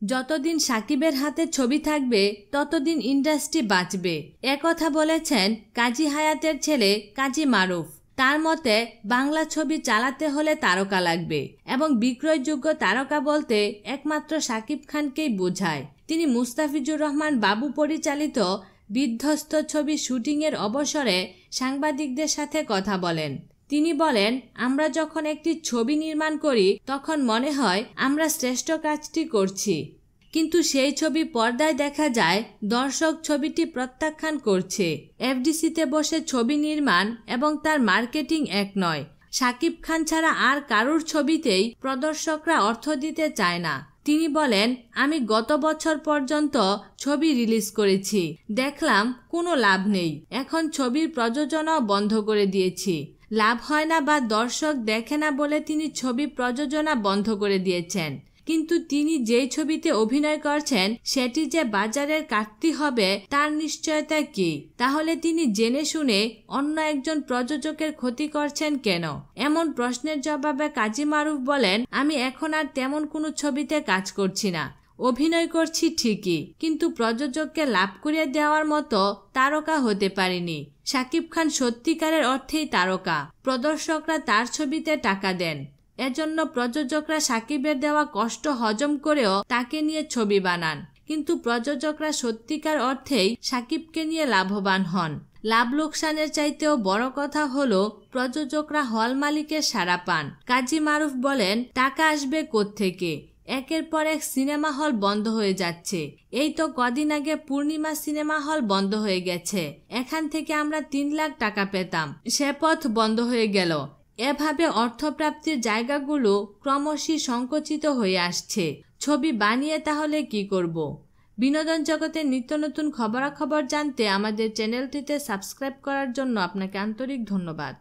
যতদিন সাকিবের হাতে ছবি থাকবে ততদিন ইন্ডাস্ট্রি বাঁচবে, একথা বলেছেন কাজী হায়াতের ছেলে কাজী মারুফ। তার মতে বাংলা ছবি চালাতে হলে তারকা লাগবে এবং বিক্রয়যোগ্য তারকা বলতে একমাত্র শাকিব খানকেই বোঝায়। তিনি মুস্তাফিজুর রহমান বাবু পরিচালিত বিধ্বস্ত ছবি শুটিংয়ের অবসরে সাংবাদিকদের সাথে কথা বলেন। তিনি বলেন, আমরা যখন একটি ছবি নির্মাণ করি তখন মনে হয় আমরা শ্রেষ্ঠ কাজটি করছি, কিন্তু সেই ছবি পর্দায় দেখা যায় দর্শক ছবিটি প্রত্যাখ্যান করছে। এফডিসিতে বসে ছবি নির্মাণ এবং তার মার্কেটিং এক নয়। শাকিব খান ছাড়া আর কারুর ছবিতেই প্রদর্শকরা অর্থ দিতে চায় না। তিনি বলেন, আমি গত বছর পর্যন্ত ছবি রিলিজ করেছি, দেখলাম কোনো লাভ নেই, এখন ছবির প্রযোজনাও বন্ধ করে দিয়েছি। লাভ হয় না বা দর্শক দেখে না বলে তিনি ছবি প্রযোজনা বন্ধ করে দিয়েছেন, কিন্তু তিনি যেই ছবিতে অভিনয় করছেন সেটি যে বাজারের কাটতি হবে তার নিশ্চয়তা কি? তাহলে তিনি জেনে শুনে অন্য একজন প্রযোজকের ক্ষতি করছেন কেন? এমন প্রশ্নের জবাবে কাজী মারুফ বলেন, আমি এখন আর তেমন কোনো ছবিতে কাজ করছি না, অভিনয় করছি ঠিকই, কিন্তু প্রযোজককে লাভ করিয়ে দেওয়ার মতো তারকা হতে পারিনি। শাকিব খান সত্যিকারের অর্থেই তারকা, প্রদর্শকরা তার ছবিতে টাকা দেন, এজন্য প্রযোজকরা শাকিবের দেওয়া কষ্ট হজম করেও তাকে নিয়ে ছবি বানান, কিন্তু প্রযোজকরা সত্যিকার অর্থেই শাকিবকে নিয়ে লাভবান হন। লাভ লোকসানের চাইতেও বড় কথা হলো প্রযোজকরা হল মালিকের সাড়া পান। কাজী মারুফ বলেন, টাকা আসবে কোত্থেকে? একের পর এক সিনেমা হল বন্ধ হয়ে যাচ্ছে। এই তো কদিন আগে পূর্ণিমা সিনেমা হল বন্ধ হয়ে গেছে, এখান থেকে আমরা 3 লাখ টাকা পেতাম, সে পথ বন্ধ হয়ে গেল। এভাবে অর্থপ্রাপ্তির জায়গাগুলো ক্রমশই সংকুচিত হয়ে আসছে। ছবি বানিয়ে তাহলে কি করব? বিনোদন জগতের নিত্য নতুন খবরাখবর জানতে আমাদের চ্যানেলটিতে সাবস্ক্রাইব করার জন্য আপনাকে আন্তরিক ধন্যবাদ।